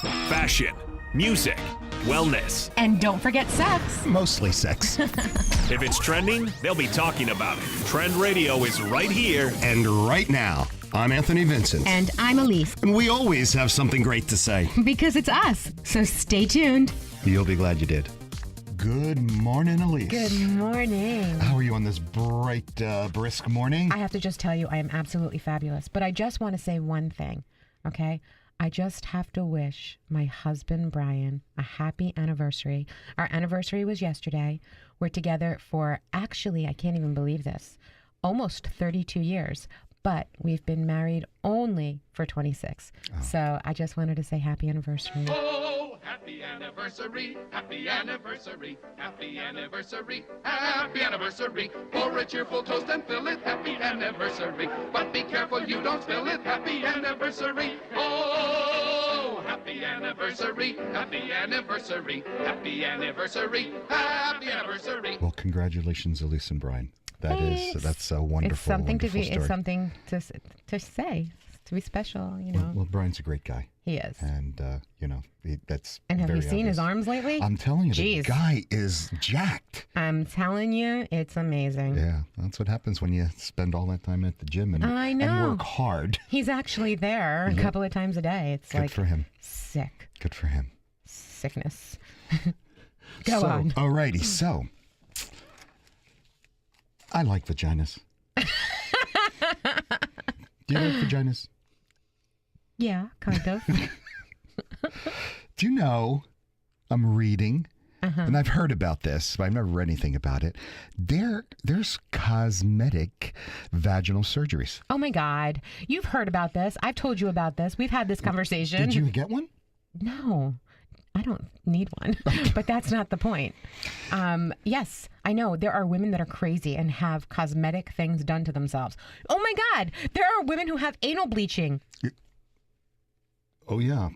fashion, music, wellness. And don't forget sex. Mostly sex. If it's trending, they'll be talking about it. Trend Radio is right here. And right now, I'm Anthony Vincent. And I'm Elise. And we always have something great to say. Because it's us. So stay tuned. You'll be glad you did. Good morning, Elise. Good morning. How are you on this bright, brisk morning? I have to just tell you, I am absolutely fabulous. But I just want to say one thing, okay? I just have to wish my husband, Brian, a happy anniversary. Our anniversary was yesterday. We're together for, actually, I can't even believe this, almost 32 years. But we've been married only for 26. Oh. So I just wanted to say happy anniversary. Oh, happy anniversary, happy anniversary, happy anniversary, happy anniversary. Pour a cheerful toast and fill it, happy anniversary. But be careful you don't spill it, happy anniversary. Oh, happy anniversary, happy anniversary, happy anniversary, happy anniversary. Well, congratulations, Elise and Brian. That's a wonderful, it's something wonderful to be. story. It's something to say, to be special. You know. Well, Brian's a great guy. He is. And that's. And have very you seen obvious. his arms lately? I'm telling you, Jeez. the guy is jacked. I'm telling you, it's amazing. Yeah, that's what happens when you spend all that time at the gym and I know. and work hard. He's actually there a couple of times a day. It's Good like for him. Sick. Good for him. Sickness. Go on. Alrighty, so. I like vaginas. Do you like vaginas? Yeah, kind of. Do you know, I'm reading, and I've heard about this, but I've never read anything about it. There's cosmetic vaginal surgeries. Oh my God. You've heard about this. I've told you about this. We've had this conversation. Did you get one? No. I don't need one, but that's not the point. Yes, I know there are women that are crazy and have cosmetic things done to themselves. Oh my God, there are women who have anal bleaching. Oh yeah.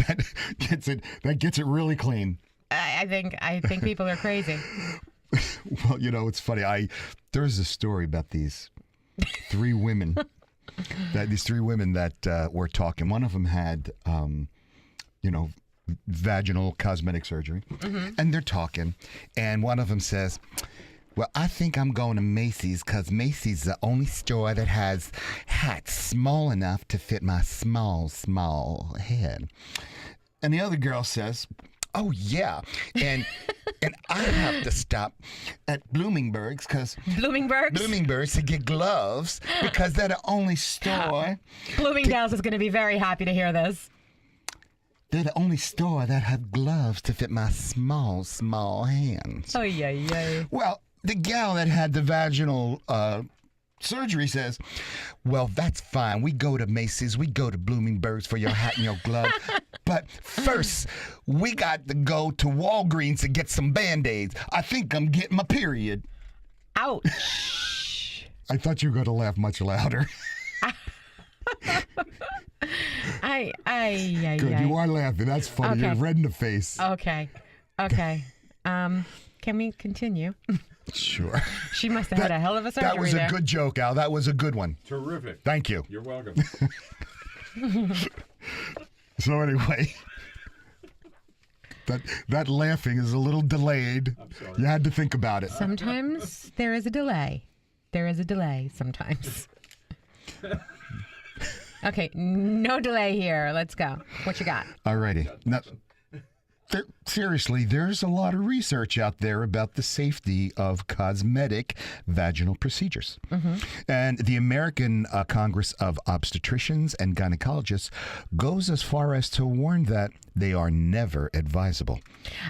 That gets it really clean. I think people are crazy. Well, it's funny. There's a story about these three women. These three women that were talking. One of them had, vaginal cosmetic surgery, and they're talking. And one of them says, "Well, I think I'm going to Macy's because Macy's is the only store that has hats small enough to fit my small head." And the other girl says, "Oh yeah, and I have to stop at Bloomingburg's to get gloves because they're the only store. Bloomingdale's is going to be very happy to hear this. They're the only store that have gloves to fit my small hands." Oh yeah. Well, the gal that had the vaginal surgery says, "Well, that's fine. We go to Macy's, we go to Bloomingburg's for your hat and your glove. But first, we got to go to Walgreens to get some Band-Aids. I think I'm getting my period." Ouch. I thought you were going to laugh much louder. Good, you are laughing. That's funny. Okay. You're red in the face. Okay. Can we continue? Sure. She must have had a hell of a surgery. That was a good joke, Al. That was a good one. Terrific. Thank you. You're welcome. So anyway, that laughing is a little delayed. I'm sorry. You had to think about it. Sometimes there is a delay. Sometimes. Okay, no delay here. Let's go. What you got? All righty. Now, seriously, there's a lot of research out there about the safety of cosmetic vaginal procedures. And the American Congress of Obstetricians and Gynecologists goes as far as to warn that they are never advisable.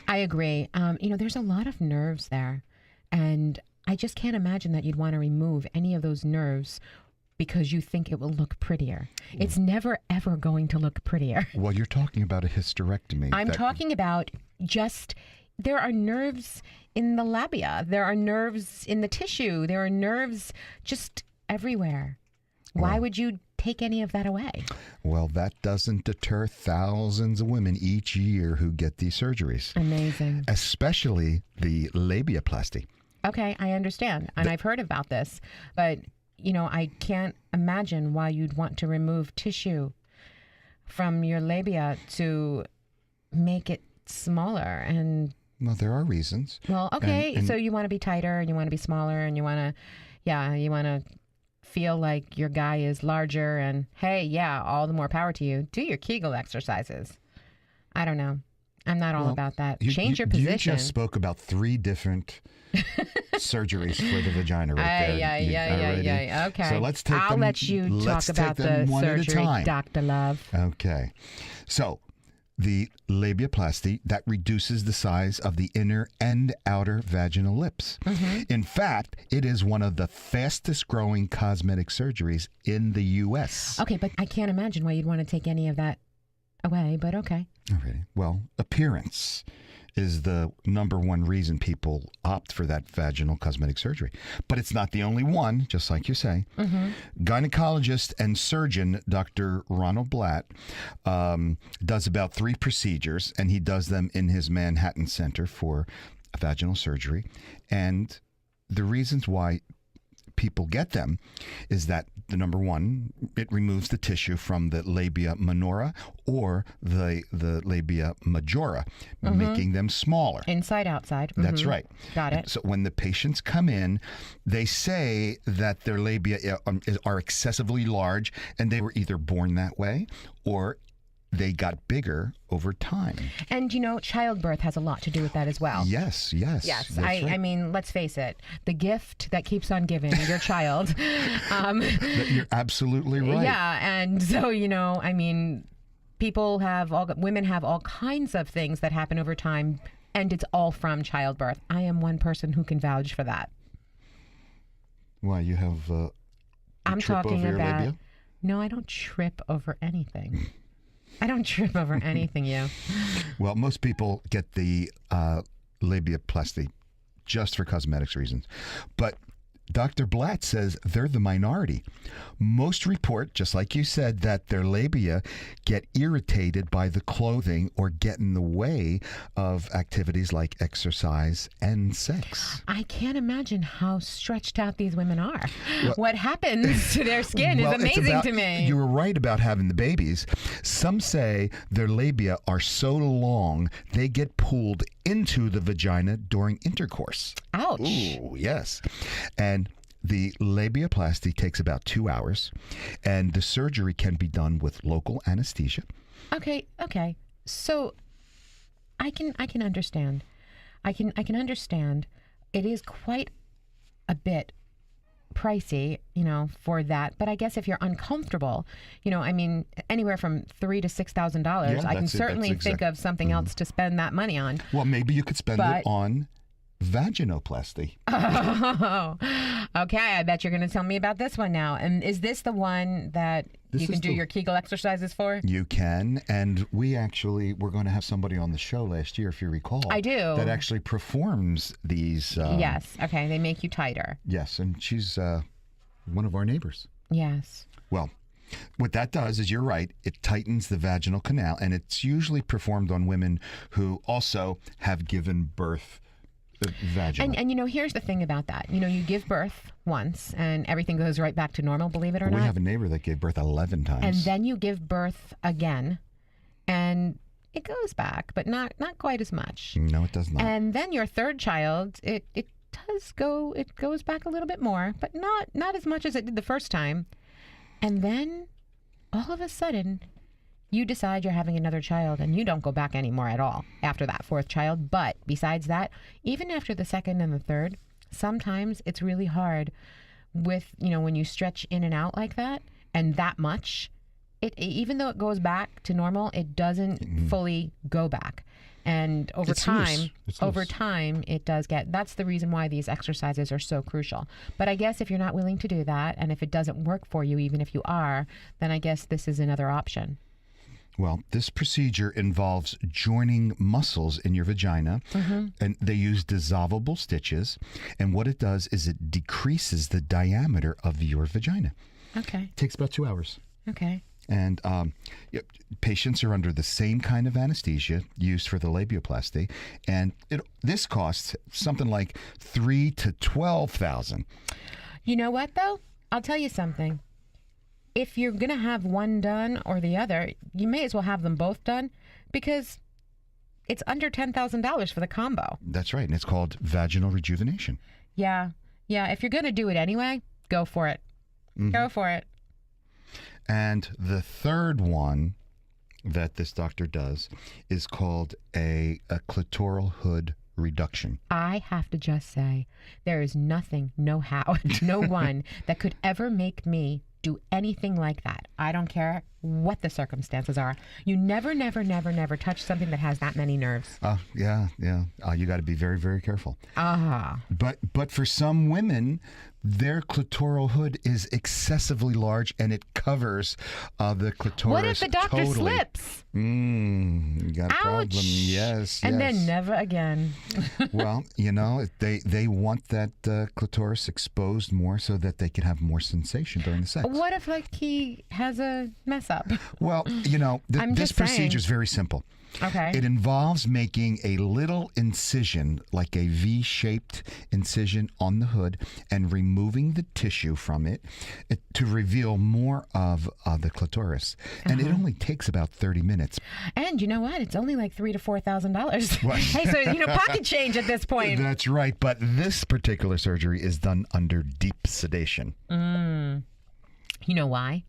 I agree. There's a lot of nerves there, and I just can't imagine that you'd want to remove any of those nerves because you think it will look prettier. It's never, ever going to look prettier. Well, you're talking about a hysterectomy. I'm talking about there are nerves in the labia. There are nerves in the tissue. There are nerves just everywhere. Why would you take any of that away? Well, that doesn't deter thousands of women each year who get these surgeries. Amazing. Especially the labiaplasty. Okay, I understand. And I've heard about this. But I can't imagine why you'd want to remove tissue from your labia to make it smaller. And Well, there are reasons. well, okay, And- so you want to be tighter and you want to be smaller and you want to feel like your guy is larger, and hey, yeah, all the more power to you. Do your Kegel exercises. I don't know. I'm not all Well, about that. Change your position. You just spoke about 3 different surgeries for the vagina right there. Yeah. Okay. So let's take I'll them. let you let's talk take about them the one at a surgery, time. Dr. Love. Okay. So the labiaplasty, that reduces the size of the inner and outer vaginal lips. In fact, it is one of the fastest growing cosmetic surgeries in the U.S. Okay, but I can't imagine why you'd want to take any of that away, but okay. Alrighty. Well, appearance is the number one reason people opt for that vaginal cosmetic surgery. But it's not the only one, just like you say. Gynecologist and surgeon Dr. Ronald Blatt does about 3 procedures, and he does them in his Manhattan Center for vaginal surgery. And the reasons why people get them is that the number one, it removes the tissue from the labia minora or the labia majora, making them smaller. Inside, outside. That's right. Got it. So when the patients come in, they say that their labia are excessively large, and they were either born that way or they got bigger over time. And, childbirth has a lot to do with that as well. Yes. Yes, that's I right. mean, let's face it, the gift that keeps on giving, your child. You're absolutely right. Yeah, and so, women have all kinds of things that happen over time, and it's all from childbirth. I am one person who can vouch for that. Why, you have a I'm trip talking over your about. labia? No, I don't trip over anything. I don't trip over anything, you. Well, most people get the labiaplasty just for cosmetics reasons. But Dr. Blatt says they're the minority. Most report, just like you said, that their labia get irritated by the clothing or get in the way of activities like exercise and sex. I can't imagine how stretched out these women are. What happens to their skin Well, is it's amazing about- to me. You were right about having the babies. Some say their labia are so long they get pulled into the vagina during intercourse. Ouch. Ooh, yes. And the labiaplasty takes about 2 hours, and the surgery can be done with local anesthesia. Okay. So I can understand. I can understand. It is quite a bit pricey, for that. But I guess if you're uncomfortable, anywhere from $3,000 to $6,000, Yeah, I can that's it. certainly That's think exact- of something else to spend that money on. Well, maybe you could spend But- it on vaginoplasty. Oh, okay. I bet you're going to tell me about this one now. And is this the one that This you can is do the- your Kegel exercises for? You can, and we're going to have somebody on the show last year, if you recall. I do. That actually performs these. Yes. Okay. They make you tighter. Yes, and she's one of our neighbors. Yes. Well, what that does is, you're right, it tightens the vaginal canal, and it's usually performed on women who also have given birth vaginally. And here's the thing about that. You give birth once and everything goes right back to normal, believe it or we not. have a neighbor that gave birth 11 times. And then you give birth again and it goes back, but not quite as much. No, it does not. And then your third child, it goes back a little bit more, but not as much as it did the first time. And then all of a sudden you decide you're having another child and you don't go back anymore at all after that fourth child. But besides that, even after the second and the third, sometimes it's really hard with, when you stretch in and out like that and that much, even though it goes back to normal, it doesn't fully go back. And over It's loose. time, It's over loose. time, it does that's the reason why these exercises are so crucial. But I guess if you're not willing to do that, and if it doesn't work for you, even if you are, then I guess this is another option. Well, this procedure involves joining muscles in your vagina, and they use dissolvable stitches. And what it does is it decreases the diameter of your vagina. Okay. It takes about 2 hours. Okay. And patients are under the same kind of anesthesia used for the labiaplasty, and this costs something like $3,000 to $12,000. You know what, though? I'll tell you something. If you're going to have one done or the other, you may as well have them both done because it's under $10,000 for the combo. That's right. And it's called vaginal rejuvenation. Yeah. Yeah. If you're going to do it anyway, go for it. Go for it. And the third one that this doctor does is called a clitoral hood reduction. I have to just say, there is nothing, no how, no one that could ever make me do anything like that. I don't care what the circumstances are. You never touch something that has that many nerves. Yeah. You got to be very, very careful. Ah. But for some women, their clitoral hood is excessively large and it covers the clitoris. What if the doctor totally. Slips? You got a problem. Ouch. Yes. And then never again. Well, they want that clitoris exposed more so that they can have more sensation during the sex. What if he has a mess up? Well, I'm this just procedure is saying. very simple. Okay. It involves making a little incision, like a V-shaped incision on the hood, and removing the tissue from it to reveal more of the clitoris. And it only takes about 30 minutes. And you know what? It's only like $3,000 to $4,000. Hey, so pocket change at this point. That's right. But this particular surgery is done under deep sedation. You know why?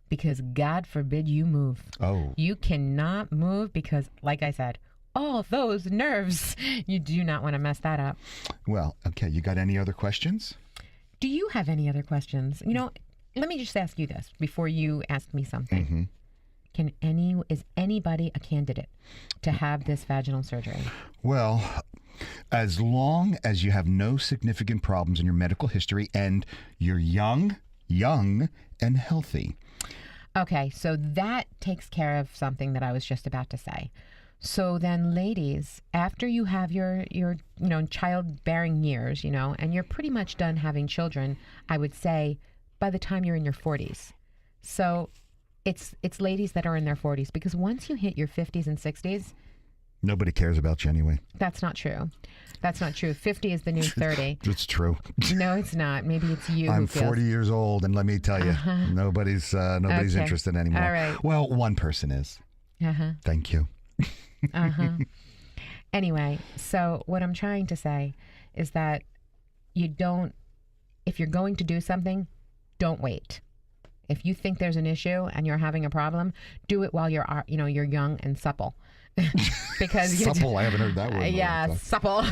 Because God forbid you move. Oh. You cannot move because, like I said, all those nerves. You do not want to mess that up. Well, okay. You got any other questions? Do you have any other questions? Let me just ask you this before you ask me something. Is anybody a candidate to have this vaginal surgery? Well, as long as you have no significant problems in your medical history and you're young and healthy. Okay, so that takes care of something that I was just about to say. So then, ladies, after you have your childbearing years, and you're pretty much done having children, I would say by the time you're in your 40s. So it's ladies that are in their 40s, because once you hit your 50s and 60s, nobody cares about you anyway. That's not true. 50 is the new 30. It's true. No, it's not. Maybe it's you. I'm who feels 40 years old, and let me tell you, nobody's Okay. interested anymore. All right. Well, one person is. Thank you. Anyway, so what I'm trying to say is that if you're going to do something, don't wait. If you think there's an issue and you're having a problem, do it while you're young and supple. Because supple, I haven't heard that word. Yeah, supple.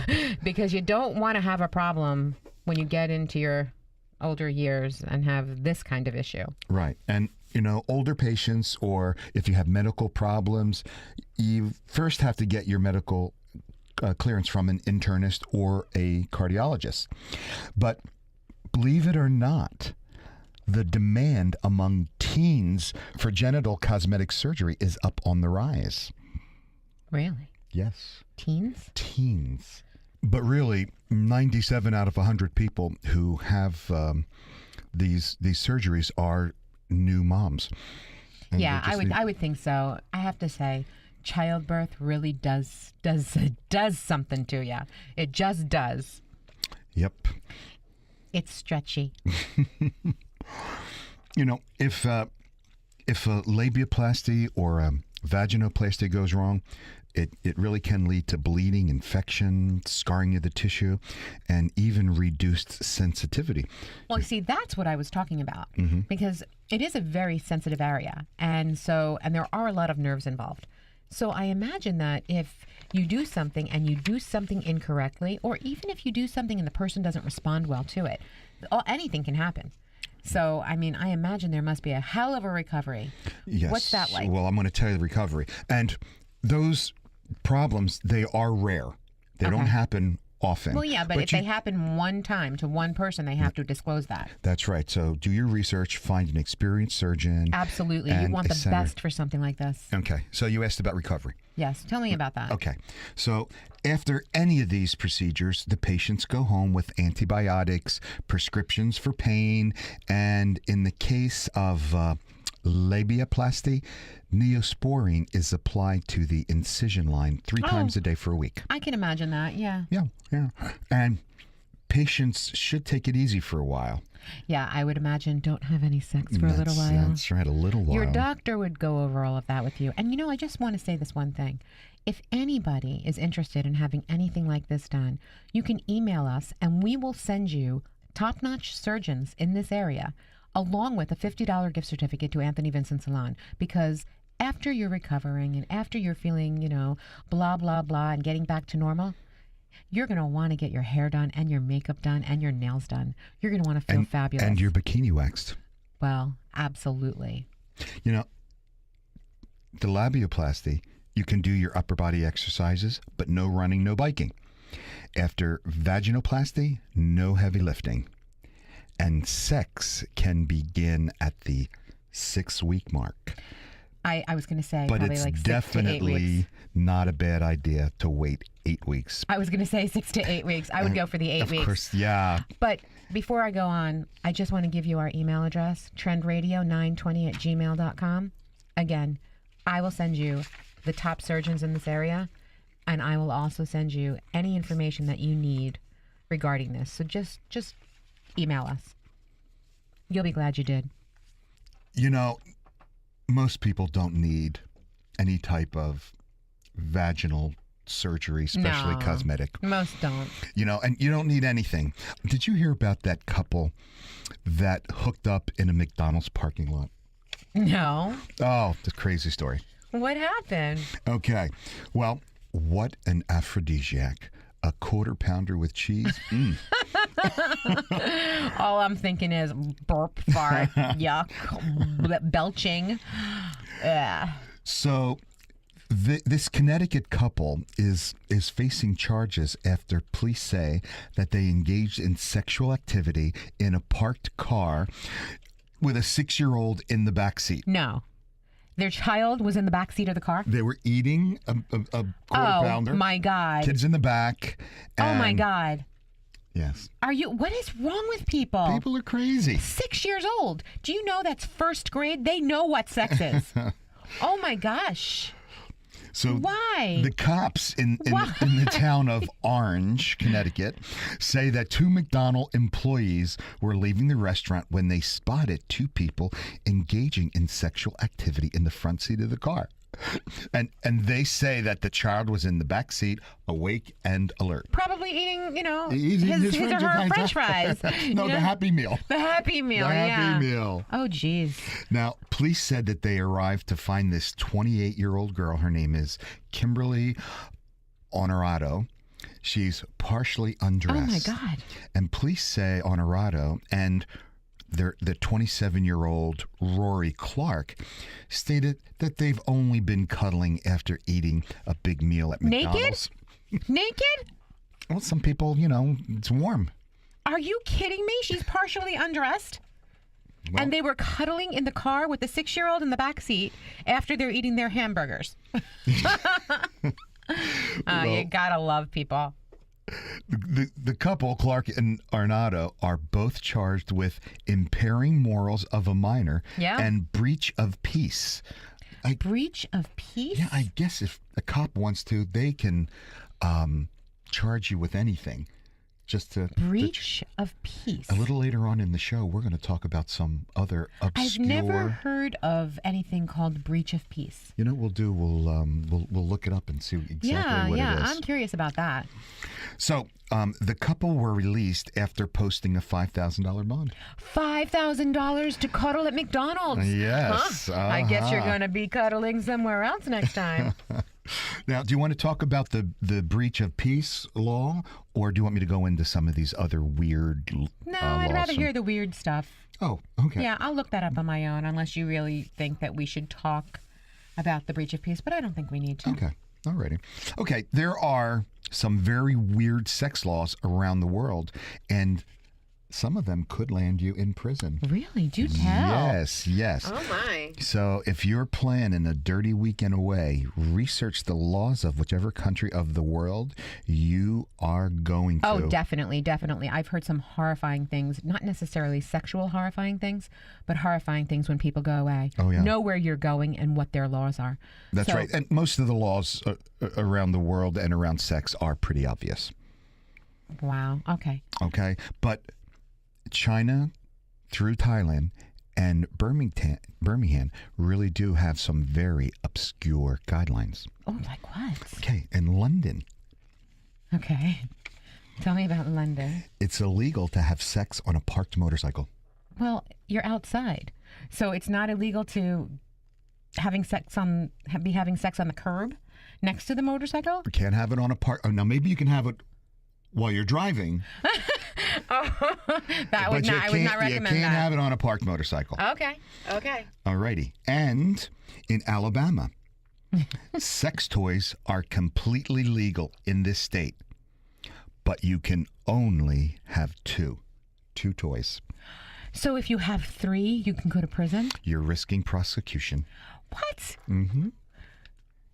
Because you don't want to have a problem when you get into your older years and have this kind of issue. Right. And, older patients, or if you have medical problems, you first have to get your medical clearance from an internist or a cardiologist. But believe it or not, the demand among teens for genital cosmetic surgery is up on the rise. Really? Yes. Teens? But really, 97 out of 100 people who have these surgeries are new moms. And yeah, I would think so. I have to say, childbirth really does something to you. It just does. Yep. It's stretchy. If a labiaplasty or a vaginoplasty goes wrong, it really can lead to bleeding, infection, scarring of the tissue, and even reduced sensitivity. Well, see, that's what I was talking about, because it is a very sensitive area, and there are a lot of nerves involved. So I imagine that if you do something and you do something incorrectly, or even if you do something and the person doesn't respond well to it, anything can happen. So, I imagine there must be a hell of a recovery. Yes. What's that like? Well, I'm going to tell you the recovery. And those problems, they are rare. They don't happen often. Well, yeah, but if they happen one time to one person, they have to disclose that. That's right. So do your research, find an experienced surgeon. Absolutely. You want the best for something like this. Okay. So you asked about recovery. Yes. Tell me about that. Okay. So after any of these procedures, the patients go home with antibiotics, prescriptions for pain, and in the case of labiaplasty, Neosporin is applied to the incision line 3 times a day for a week. I can imagine that, yeah. Yeah. And patients should take it easy for a while. Yeah, I would imagine don't have any sex for a little while. That's right, a little while. Your doctor would go over all of that with you. And I just want to say this one thing. If anybody is interested in having anything like this done, you can email us and we will send you top-notch surgeons in this area, along with a $50 gift certificate to Anthony Vincent Salon. Because after you're recovering and after you're feeling, blah, blah, blah, and getting back to normal, you're going to want to get your hair done and your makeup done and your nails done. You're going to want to feel fabulous. And your bikini waxed. Well, absolutely. The labioplasty, you can do your upper body exercises, but no running, no biking. After vaginoplasty, no heavy lifting. And sex can begin at the 6-week mark. I was going to say, but probably it's like 6 to 8 definitely weeks. Not a bad idea to wait 8 weeks. I was going to say 6 to 8 weeks. I would go for the 8 weeks. Of course, yeah. But before I go on, I just want to give you our email address, trendradio920@gmail.com. Again, I will send you the top surgeons in this area, and I will also send you any information that you need regarding this. So just email us. You'll be glad you did. Most people don't need any type of vaginal surgery, especially No, cosmetic. Most don't. And you don't need anything. Did you hear about that couple that hooked up in a McDonald's parking lot? No. Oh, it's a crazy story. What happened? Okay. Well, what an aphrodisiac. A quarter pounder with cheese? All I'm thinking is burp, fart, yuck, belching. So this Connecticut couple is facing charges after police say that they engaged in sexual activity in a parked car with a 6-year-old in the back seat. No. Their child was in the back seat of the car? They were eating a quarter pounder. Oh, my God. Kids in the back. Oh, my and- God. Yes. What is wrong with people? People are crazy. 6 years old. Do you know that's first grade? They know what sex is. Oh, my gosh. So Why? the cops in Why? the town of Orange, Connecticut, say that 2 McDonald's employees were leaving the restaurant when they spotted 2 people engaging in sexual activity in the front seat of the car. And they say that the child was in the back seat, awake and alert. Probably eating, He's eating his or her French fries. No, the Happy Meal. The Happy Meal, The yeah. Happy Meal. Oh, geez. Now, police said that they arrived to find this 28-year-old girl. Her name is Kimberly Honorado. She's partially undressed. Oh, my God. And police say Honorado and the 27-year-old Rory Clark stated that they've only been cuddling after eating a big meal at McDonald's. Naked? Well, some people, it's warm. Are you kidding me? She's partially undressed? Well- And they were cuddling in the car with the 6-year-old in the back seat after they're eating their hamburgers. You gotta love people. The couple, Clark and Arnado, are both charged with impairing morals of a minor and breach of peace. Breach of peace? Yeah, I guess if a cop wants to, they can charge you with anything. Just to Breach of peace. A little later on in the show, we're going to talk about some other obscure. I've never heard of anything called breach of peace. You know what we'll do? We'll look it up and see exactly what it is. I'm curious about that. So the couple were released after posting a $5,000 bond. $5,000 to cuddle at McDonald's. Yes. Huh? I guess you're going to be cuddling somewhere else next time. Now, do you want to talk about the breach of peace law, or do you want me to go into some of these other weird No, I'd rather laws? hear the weird stuff. Oh, okay. Yeah, I'll look that up on my own, unless you really think that we should talk about the breach of peace, but I don't think we need to. Okay. Alrighty. Okay, there are some very weird sex laws around the world, and some of them could land you in prison. Really? Do tell. Yes. Oh, my. So if you're planning a dirty weekend away, research the laws of whichever country of the world you are going to. Oh, definitely. I've heard some horrifying things, not necessarily sexual horrifying things, but horrifying things when people go away. Oh, yeah. Know where you're going and what their laws are. That's So- right. And most of the laws around the world and around sex are pretty obvious. Wow. Okay. Okay. But China through Thailand and Birmingham really do have some very obscure guidelines. Oh, like what? Okay, in London, Okay. Tell me about London. it's illegal to have sex on a parked motorcycle. Well, you're outside. So it's not illegal to be having sex on the curb next to the motorcycle? You can't have it on a park. Oh, now maybe you can have it while you're driving. I would not recommend You can't that. have it on a parked motorcycle. Okay. Alrighty. And in Alabama, sex toys are completely legal in this state, but you can only have two toys. So if you have 3, you can go to prison? You're risking prosecution. What? Mm-hmm.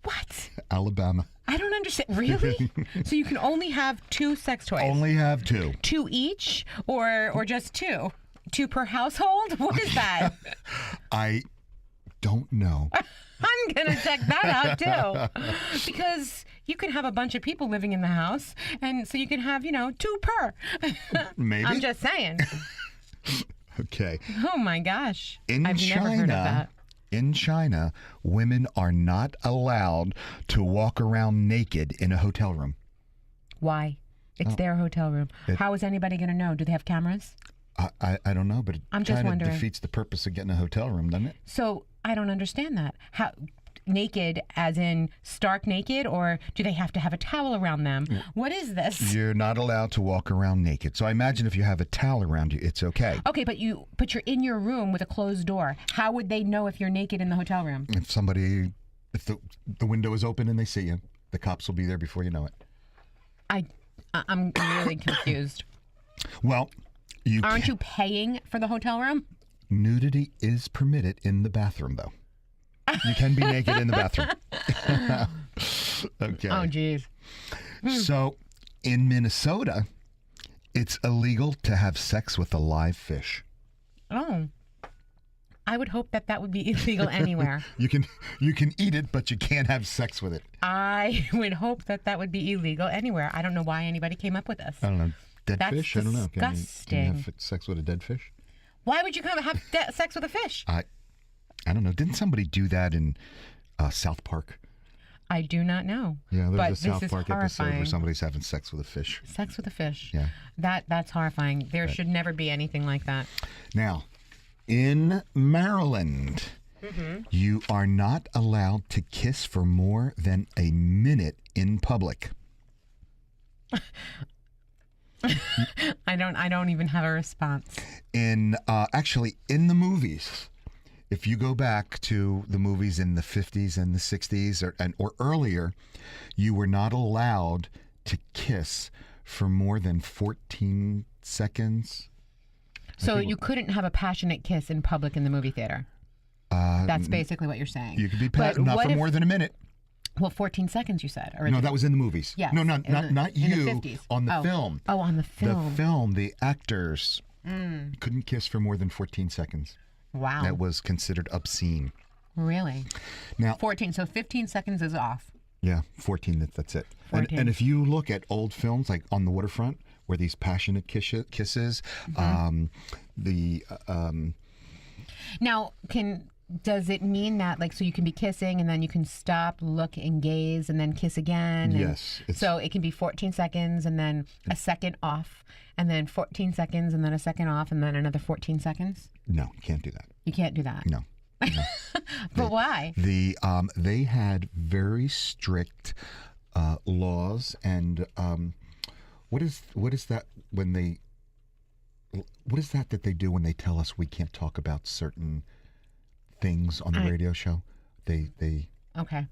What? Alabama. I don't understand. Really? So you can only have 2 sex toys? Only have 2. 2 each, or just 2? 2 per household? What is that? I don't know. I'm going to check that out too. Because you can have a bunch of people living in the house, and so you can have, 2 per. Maybe. I'm just saying. Okay. Oh my gosh. In I've never heard of that. In China, women are not allowed to walk around naked in a hotel room. Why? It's their hotel room. How is anybody going to know? Do they have cameras? I don't know, but it I'm just kind of wondering. defeats the purpose of getting a hotel room, doesn't it? So I don't understand that. How naked, as in stark naked, or do they have to have a towel around them? What is this? You're not allowed to walk around naked. So I imagine if you have a towel around you, it's okay. Okay, but you're in your room with a closed door. How would they know if you're naked in the hotel room? If the window is open and they see you, the cops will be there before you know it. I'm really confused. Well, Aren't you paying for the hotel room? Nudity is permitted in the bathroom, though. You can be naked in the bathroom. Okay. Oh, geez. So, in Minnesota, it's illegal to have sex with a live fish. Oh. I would hope that would be illegal anywhere. You can eat it, but you can't have sex with it. I would hope that would be illegal anywhere. I don't know why anybody came up with this. I don't know. Dead That's fish? I don't know. Can you disgusting. have sex with a dead fish? Why would you come have sex with a fish? I don't know. Didn't somebody do that in South Park? I do not know. Yeah, but there's a South this is Park episode where horrifying. somebody's having sex with a fish. Sex with a fish. Yeah. That's horrifying. There should never be anything like that. Now, in Maryland, you are not allowed to kiss for more than a minute in public. I don't even have a response. Actually, in the movies, if you go back to the movies in the 50s and the 60s or earlier, you were not allowed to kiss for more than 14 seconds. So you couldn't have a passionate kiss in public in the movie theater. That's basically what you're saying. You could be But not what for if- more than a minute. Well, 14 seconds you said. No, that was in the movies. Yes, No, in not the you. 50s. On the Oh. film. Oh, on the film. The film, the actors couldn't kiss for more than 14 seconds. Wow. That was considered obscene. Really? Now, 14. So 15 seconds is off. yeah, 14. That's it. 14. And if you look at old films like On the Waterfront, where these passionate kisses, Now, does it mean that, like, so you can be kissing and then you can stop, look, and gaze, and then kiss again? And Yes, it's- So it can be 14 seconds and then a second off, and then 14 seconds and then a second off, and then another 14 seconds? no, you can't do that. You can't do that. No. But why? They had very strict laws, and what is that when they? What is that they do when they tell us we can't talk about certain things on the radio show? They Okay.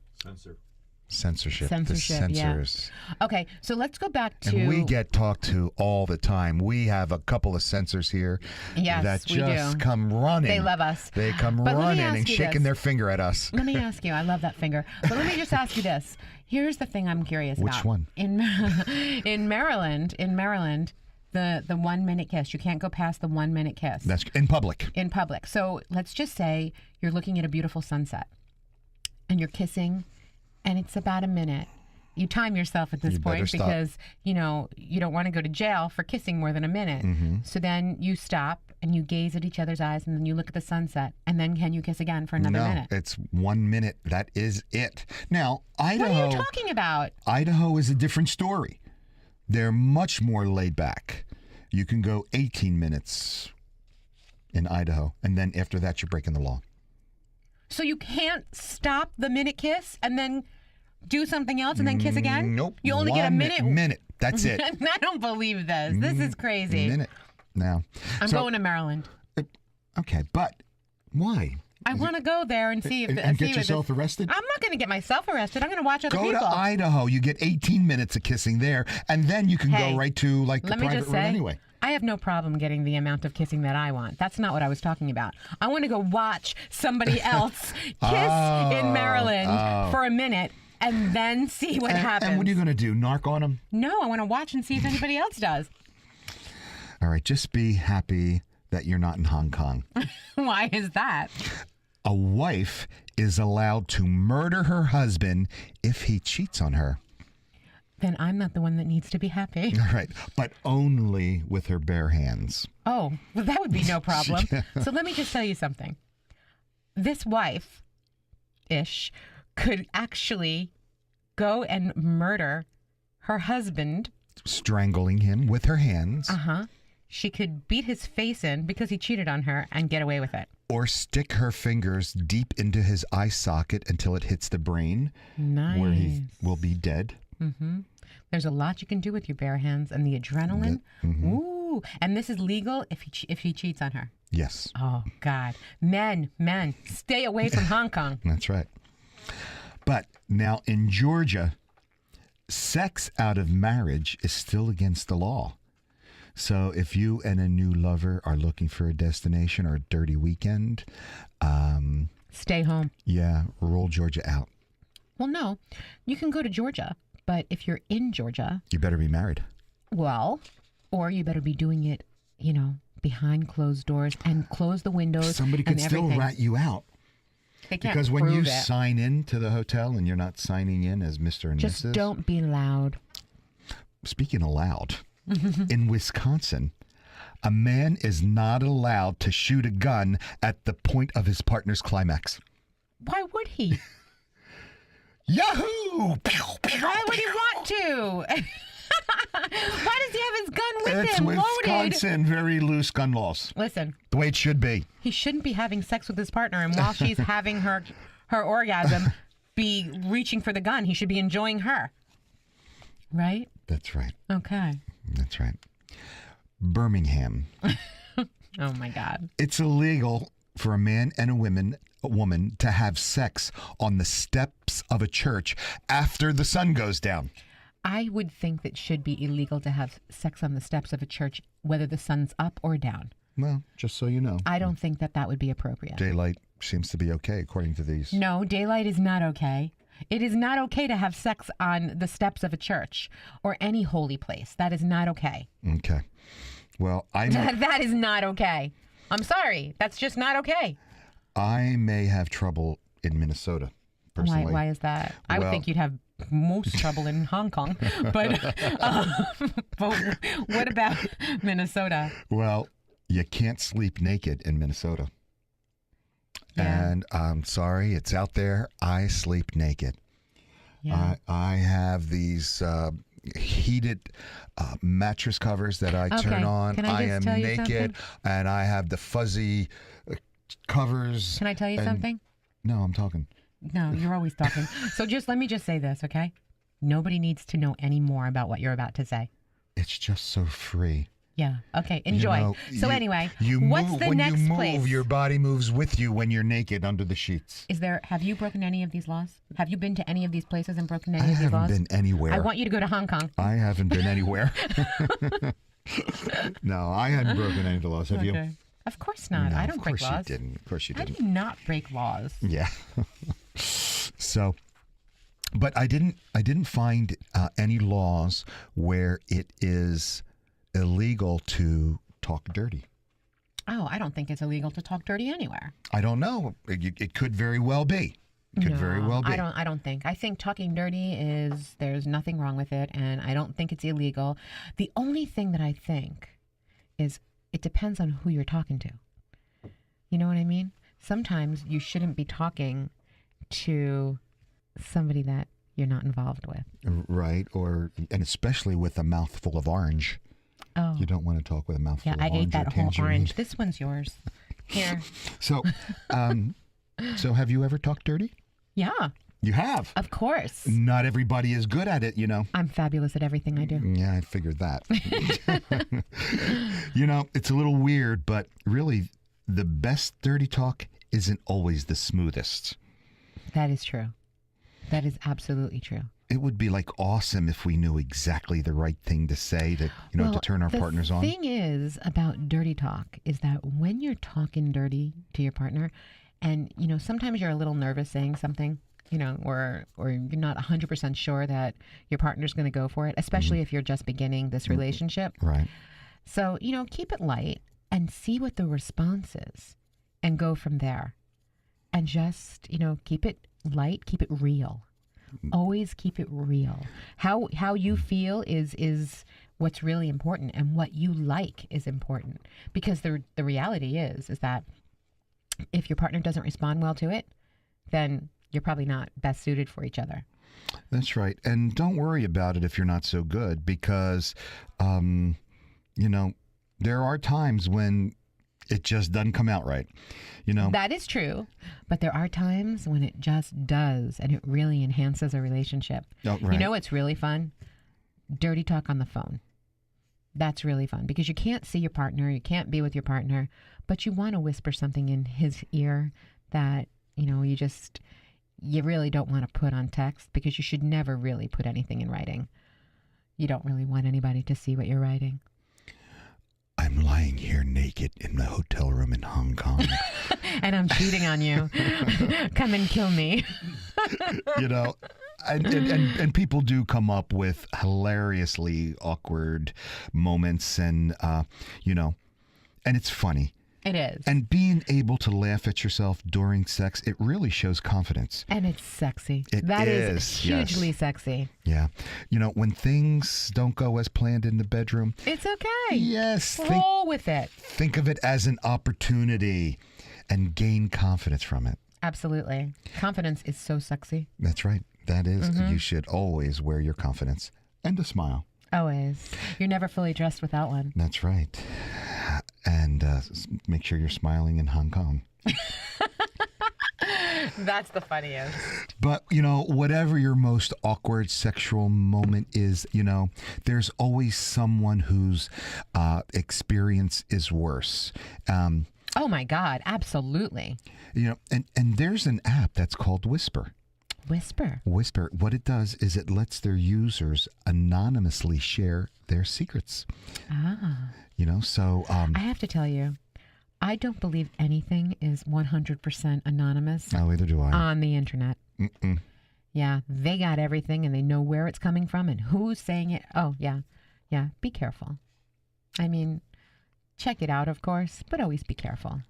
censorship. The Censorship, yeah. censors. Okay, so let's go back to... And we get talked to all the time. We have a couple of censors here Yes, that we just do. come running. They love us. They come But let me running ask and you shaking this. their finger at us. Let me ask you, I love that finger. But let me just ask you this. Here's the thing I'm curious Which about. one? In Maryland, the 1 minute kiss, you can't go past the 1 minute kiss. That's in public. In public. So let's just say you're looking at a beautiful sunset and you're kissing and it's about a minute. You time yourself at this You better point stop. because, you don't want to go to jail for kissing more than a minute. Mm-hmm. So then you stop and you gaze at each other's eyes and then you look at the sunset and then can you kiss again for another No, minute? it's 1 minute. That is it. Now, What Idaho. are you talking about? Idaho is a different story. They're much more laid back. You can go 18 minutes in Idaho, and then after that, you're breaking the law. So you can't stop the minute kiss and then do something else and then kiss again? Nope. You only get a 1 minute? Minute. That's it. I don't believe this. This is crazy. Minute. Now. I'm So- going to Maryland. Okay, but why? I want to go there and see if And see get what this- yourself arrested? I'm not going to get myself arrested. I'm going to watch other Go people. to Idaho. You get 18 minutes of kissing there, and then you can Hey, go right to like the Let me private just room say, anyway. I have no problem getting the amount of kissing that I want. That's not what I was talking about. I want to go watch somebody else kiss in Maryland for a minute and then see what happens. And what are you going to do? Narc on them? No, I want to watch and see if anybody else does. All right, just be happy that you're not in Hong Kong. Why is that? A wife is allowed to murder her husband if he cheats on her. Then I'm not the one that needs to be happy. All right, but only with her bare hands. Oh, well, that would be no problem. So let me just tell you something. This wife-ish could actually go and murder her husband. Strangling him with her hands, Uh-huh. She could beat his face in because he cheated on her and get away with it. or stick her fingers deep into his eye socket until it hits the brain, Nice. where he will be dead. Mm-hmm. There's a lot you can do with your bare hands and the adrenaline. Ooh, and this is legal if he cheats on her. Yes, Oh God, men, stay away from Hong Kong. that's right. But now in Georgia, sex out of marriage is still against the law. So if you and a new lover are looking for a destination or a dirty weekend, Stay home. yeah, roll Georgia out. Well, no, you can go to Georgia, but if you're in Georgia, You better be married. well, or you better be doing it, behind closed doors and close the windows. Somebody could and still everything. rat you out. They can't Because when you prove it. sign in to the hotel and you're not signing in as Mr. and Just Mrs. don't be loud. Speaking aloud, in Wisconsin, a man is not allowed to shoot a gun at the point of his partner's climax. Why would he? Yahoo! Why would he want to? Why does he have his gun with It's him loaded? Wisconsin, very loose gun laws. Listen, The way it should be. he shouldn't be having sex with his partner, and while she's having her orgasm, be reaching for the gun. He should be enjoying her. Right? That's right. Okay. That's right. Birmingham. Oh my God. It's illegal for a man and a woman to have sex on the steps of a church after the sun goes down. I would think that should be illegal to have sex on the steps of a church, whether the sun's up or down. Well, just so you know, I don't think that would be appropriate. daylight seems to be okay according to these. No, daylight is not okay. It is not okay to have sex on the steps of a church or any holy place. That is not okay. Okay. Well, I may, That is not okay. I'm sorry. That's just not okay. I may have trouble in Minnesota, personally. Why is that? I would Well- think you'd have most trouble in Hong Kong. But what about Minnesota? Well, you can't sleep naked in Minnesota. Yeah. And I'm sorry, it's out there. I sleep naked. Yeah. I have these heated mattress covers that I turn Okay. on. Can I just am tell you naked, and I have the fuzzy covers. Can I tell you and- something? No, I'm talking. No, you're always talking. So let me just say this, okay? Nobody needs to know any more about what you're about to say. It's just so free. Yeah. Okay. You Enjoy. know, So anyway, you what's move, the when next you move, place? your body moves with you when you're naked under the sheets. Have you broken any of these laws? Have you been to any of these places and broken any I of these haven't laws? been anywhere. I want you to go to Hong Kong. I haven't been anywhere. No, I hadn't broken any of the laws. Have you? Of course not. No, I don't break Of course laws. you didn't. Of course you I didn't. do not break laws. Yeah. So, but I didn't find any laws where it is illegal to talk dirty. Oh, I don't think it's illegal to talk dirty anywhere. I don't know. It could very well be. It could very well be. I don't think. I think talking dirty there's nothing wrong with it, and I don't think it's illegal. The only thing that I think is it depends on who you're talking to. You know what I mean? Sometimes you shouldn't be talking to somebody that you're not involved with. Right. And especially with a mouthful of orange. Oh. You don't want to talk with a mouthful of Yeah, I orange. ate that or whole tangerine. orange. This one's yours. Here. So, so have you ever talked dirty? Yeah, You have. of course. Not everybody is good at it, you know. I'm fabulous at everything I do. Yeah, I figured that. You know, it's a little weird, but really, the best dirty talk isn't always the smoothest. That is true. That is absolutely true. It would be like awesome if we knew exactly the right thing to say to, to turn our partners on. The thing is about dirty talk is that when you're talking dirty to your partner, and sometimes you're a little nervous saying something, or you're not 100% sure that your partner's going to go for it, especially if you're just beginning this relationship. Right. So, keep it light and see what the response is and go from there. And just, keep it light, keep it real. Always keep it real. How you feel is what's really important, and what you like is important. Because the reality is that if your partner doesn't respond well to it, then you're probably not best suited for each other. That's right. And don't worry about it if you're not so good, because, there are times when it just doesn't come out right. That is true. But there are times when it just does, and it really enhances a relationship. Oh, right. You know what's really fun? Dirty talk on the phone. That's really fun because you can't see your partner, you can't be with your partner, but you want to whisper something in his ear that, you really don't want to put on text, because you should never really put anything in writing. You don't really want anybody to see what you're writing. I'm lying here naked in the hotel room in Hong Kong. And I'm cheating on you. Come and kill me. And people do come up with hilariously awkward moments, and and it's funny. It is. And being able to laugh at yourself during sex, it really shows confidence. And it's sexy. It That is is, hugely yes. sexy. Yeah. When things don't go as planned in the bedroom, It's okay. yes, Roll with it. think of it as an opportunity and gain confidence from it. Absolutely. Confidence is so sexy. That's right. That is, you should always wear your confidence and a smile. Always. You're never fully dressed without one. That's right. And make sure you're smiling in Hong Kong. That's the funniest. But, whatever your most awkward sexual moment is, there's always someone whose experience is worse. Oh, my God. Absolutely. And there's an app that's called Whisper. Whisper. Whisper, what it does is it lets their users anonymously share their secrets. Ah. So... I have to tell you, I don't believe anything is 100% anonymous no, either do I. on the internet. Mm-mm. Yeah, they got everything, and they know where it's coming from and who's saying it. Oh, yeah. Yeah, be careful. I mean, check it out, of course, but always be careful.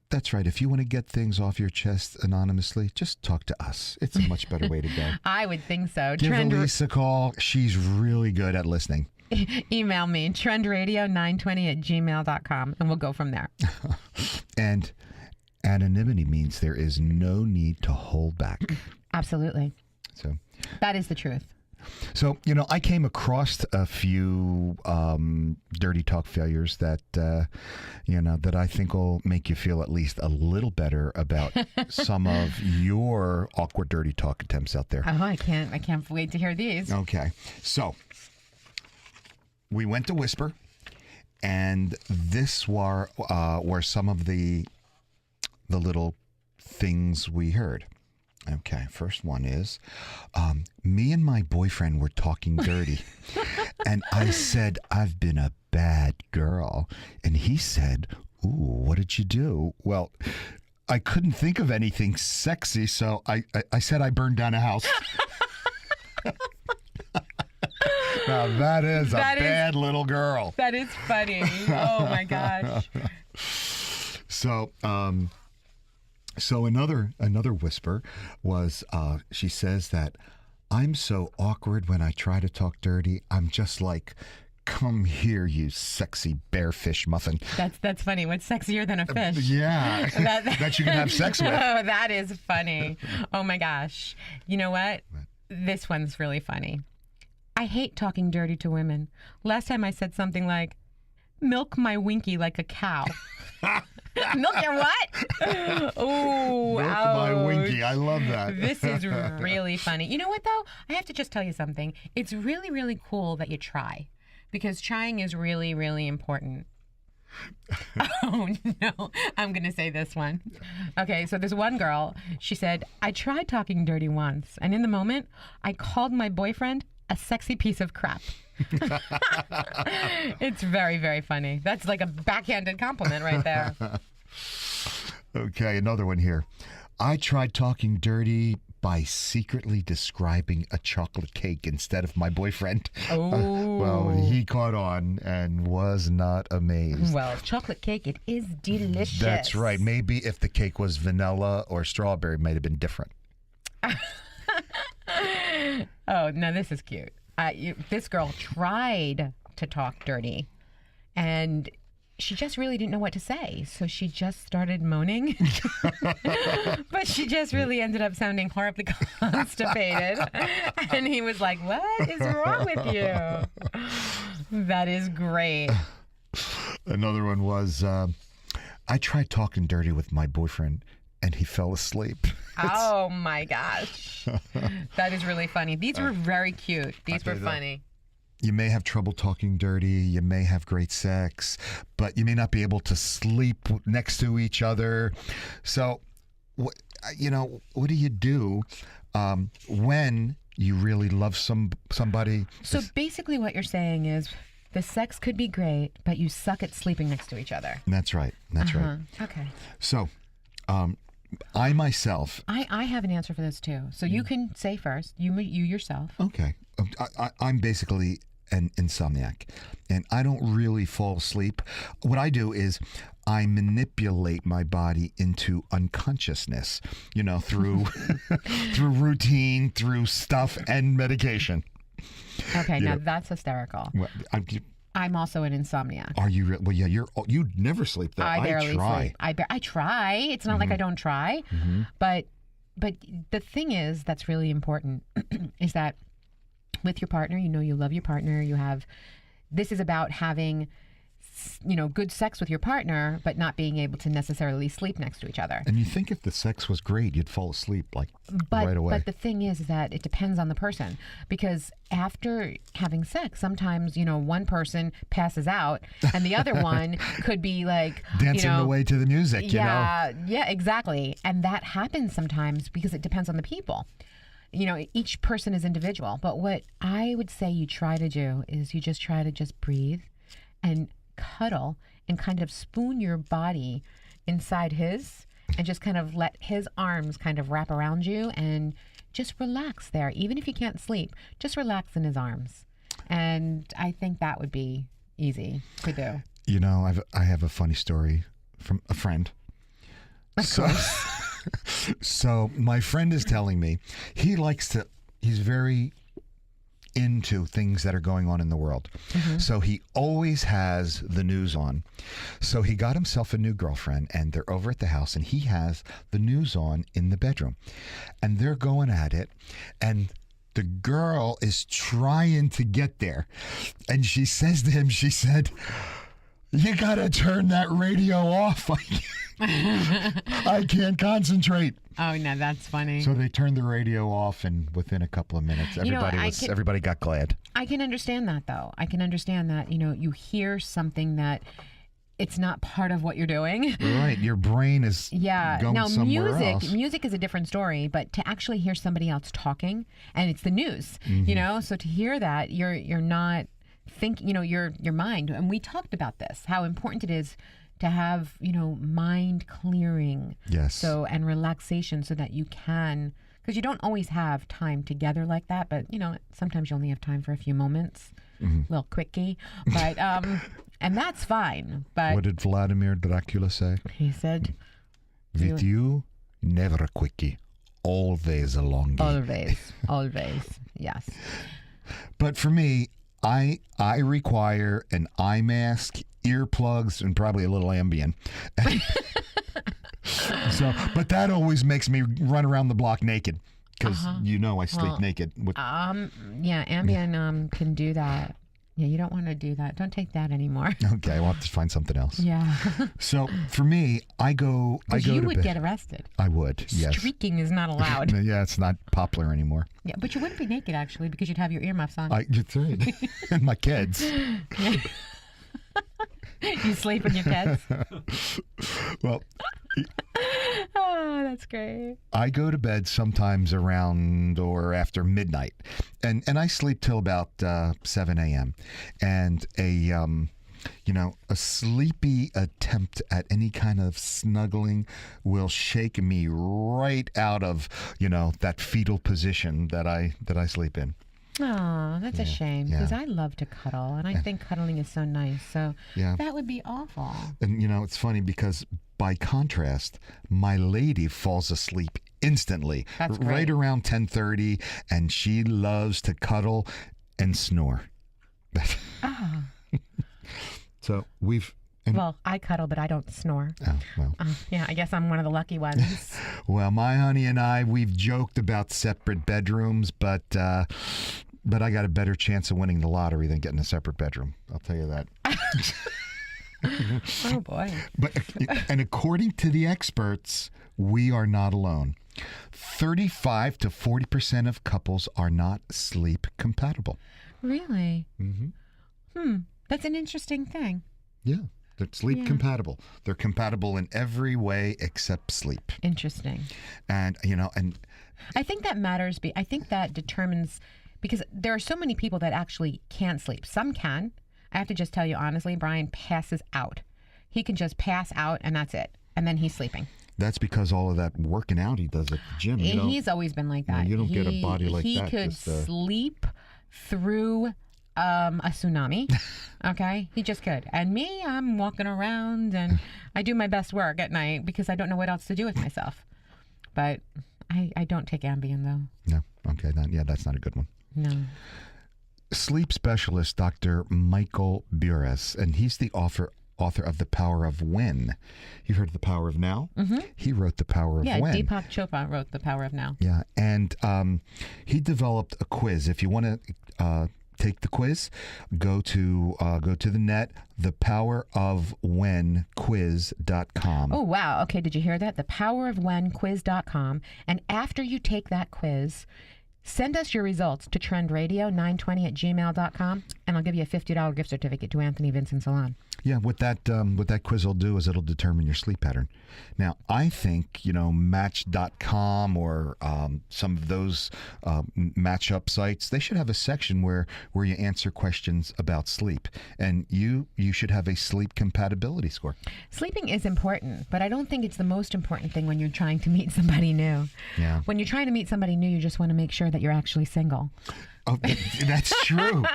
That's right. If you want to get things off your chest anonymously, just talk to us. It's a much better way to go. I would think so. Give Elise a call. She's really good at listening. Email me, trendradio920@gmail.com, and we'll go from there. And anonymity means there is no need to hold back. Absolutely. So that is the truth. So, I came across a few dirty talk failures that, that I think will make you feel at least a little better about some of your awkward dirty talk attempts out there. Oh, I can't wait to hear these. Okay. So, we went to Whisper, and this were some of the little things we heard. Okay, first one is, me and my boyfriend were talking dirty, and I said, I've been a bad girl. And he said, ooh, what did you do? Well, I couldn't think of anything sexy, so I said I burned down a house. Now that is a bad little girl. That is funny. Oh, my gosh. So another whisper was, she says that I'm so awkward when I try to talk dirty. I'm just like Come here, you sexy bearfish muffin. That's funny. What's sexier than a fish? Yeah, that you can have sex with. Oh, that is funny. Oh my gosh. You know what? This one's really funny. I hate talking dirty to women. Last time I said something like, milk my winky like a cow. Milk your what? Oh, Milk my winky. I love that. This is really funny. You know what, though? I have to just tell you something. It's really, really cool that you try, because trying is really, really important. Oh, no. I'm going to say this one. Okay, so this one girl, she said, I tried talking dirty once, and in the moment, I called my boyfriend a sexy piece of crap. It's very, very funny. That's like a backhanded compliment right there. Okay, another one here. I tried talking dirty by secretly describing a chocolate cake instead of my boyfriend. Oh. Well, he caught on and was not amazed. Well, chocolate cake, it is delicious. That's right. Maybe if the cake was vanilla or strawberry, it might have been different. Oh, no, this is cute. This girl tried to talk dirty, and she just really didn't know what to say. So she just started moaning. But she just really ended up sounding horribly constipated. And he was like, what is wrong with you? That is great. Another one was, I tried talking dirty with my boyfriend, and he fell asleep. Oh, my gosh. That is really funny. These were very cute. These were funny. You may have trouble talking dirty. You may have great sex, but you may not be able to sleep next to each other. So, what do you do when you really love somebody? So basically what you're saying is the sex could be great, but you suck at sleeping next to each other. That's right. That's right. Okay. So, I myself. I have an answer for this too. So you can say first. You yourself. Okay. I'm basically an insomniac, and I don't really fall asleep. What I do is I manipulate my body into unconsciousness, through through routine, through stuff and medication. Okay, now that's hysterical. Well, I'm also an insomniac. Are you? Well, yeah. You never sleep though. I barely try. sleep. I try. It's not like I don't try, but the thing is that's really important is that with your partner, you love your partner. This is about having, good sex with your partner, but not being able to necessarily sleep next to each other. And you think if the sex was great, you'd fall asleep right away. But the thing is that it depends on the person, because after having sex, sometimes, one person passes out and the other one could be like dancing away to the music, Yeah, exactly. And that happens sometimes because it depends on the people. Each person is individual. But what I would say you try to do is you just try to just breathe and cuddle and kind of spoon your body inside his and just kind of let his arms kind of wrap around you and just relax there. Even if you can't sleep, just relax in his arms. And I think that would be easy to do. I have a funny story from a friend. Of course. So my friend is telling me he's very into things that are going on in the world. So he always has the news on. So he got himself a new girlfriend, and they're over at the house, and he has the news on in the bedroom. And they're going at it, and the girl is trying to get there. And she says to him, she said, you gotta turn that radio off. I can't concentrate. Oh, no, that's funny. So they turned the radio off, and within a couple of minutes, everybody got glad. I can understand that, though. I can understand that, you hear something that it's not part of what you're doing. Right. Your brain is going now, somewhere else. Music is a different story, but to actually hear somebody else talking, and it's the news, so to hear that, you're not thinking, your mind, and we talked about this, how important it is to have, mind clearing. Yes. And relaxation so that you can, because you don't always have time together like that, but, sometimes you only have time for a few moments, a little quickie, but, and that's fine. But what did Vladimir Dracula say? He said, with you, never a quickie, always a longie. Always, yes. But for me, I require an eye mask, earplugs, and probably a little Ambien. So, but that always makes me run around the block naked because I sleep naked. Yeah, Ambien can do that. Yeah, you don't want to do that. Don't take that anymore. Okay, we'll have to find something else. Yeah. So for me, I go you to would bed. get arrested. I would. Yes. Streaking is not allowed. Yeah, it's not popular anymore. Yeah, but you wouldn't be naked actually because you'd have your earmuffs on. That's right. And my kids. You sleep with your kids. Well, Oh, that's great. I go to bed sometimes around or after midnight, and I sleep till about 7 a.m. And a sleepy attempt at any kind of snuggling will shake me right out of that fetal position that I sleep in. Oh, that's a shame because I love to cuddle and I think cuddling is so nice. So that would be awful. And it's funny because by contrast, my lady falls asleep instantly. That's great. Right around 10:30, and she loves to cuddle and snore. So well, I cuddle, but I don't snore. Oh, well. Yeah, I guess I'm one of the lucky ones. Well, my honey and I, we've joked about separate bedrooms, but I got a better chance of winning the lottery than getting a separate bedroom. I'll tell you that. Oh, boy. And according to the experts, we are not alone. 35 to 40% of couples are not sleep compatible. Really? Mm-hmm. That's an interesting thing. Yeah. They're sleep compatible. They're compatible in every way except sleep. Interesting. And, and I think that matters. I think that determines, because there are so many people that actually can't sleep. Some can. I have to just tell you honestly, Brian passes out. He can just pass out and that's it. And then he's sleeping. That's because all of that working out he does at the gym. He's always been like that. You don't get a body like he that. He could sleep through a tsunami. Okay? He just could. And me, I'm walking around and I do my best work at night because I don't know what else to do with myself. But I don't take Ambien though. No. Okay. That's not a good one. No. Sleep specialist Dr. Michael Buress, and he's the author of The Power of When. You heard of The Power of Now? Mm-hmm. He wrote The Power of When. Yeah, Deepak Chopra wrote The Power of Now. Yeah, and he developed a quiz. If you want to take the quiz, go to the net, thepowerofwhenquiz.com. Oh, wow. Okay, did you hear that? Thepowerofwhenquiz.com. And after you take that quiz, send us your results to trendradio920@gmail.com, and I'll give you a $50 gift certificate to Anthony Vincent Salon. Yeah, what that quiz will do is it'll determine your sleep pattern. Now, I think, Match.com or some of those match-up sites, they should have a section where you answer questions about sleep. And you should have a sleep compatibility score. Sleeping is important, but I don't think it's the most important thing when you're trying to meet somebody new. Yeah. When you're trying to meet somebody new, you just want to make sure that you're actually single. Oh, that's true.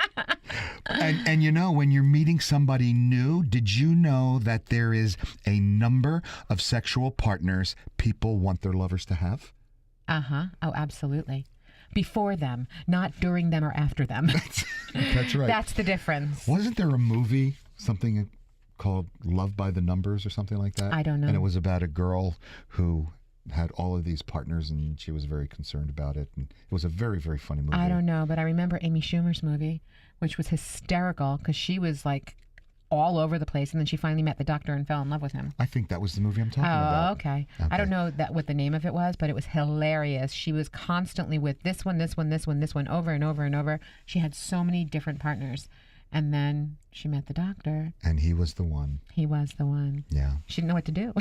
And when you're meeting somebody new, did you know that there is a number of sexual partners people want their lovers to have? Uh-huh. Oh, absolutely. Before them, not during them or after them. That's right. That's the difference. Wasn't there a movie, something called Love by the Numbers or something like that? I don't know. And it was about a girl who had all of these partners, and she was very concerned about it. And it was a very, very funny movie. I don't know, but I remember Amy Schumer's movie, which was hysterical because she was like all over the place, and then she finally met the doctor and fell in love with him. I think that was the movie I'm talking about. Oh, okay. I don't know what the name of it was, but it was hilarious. She was constantly with this one, over and over and over. She had so many different partners. And then she met the doctor. And he was the one. He was the one. Yeah. She didn't know what to do.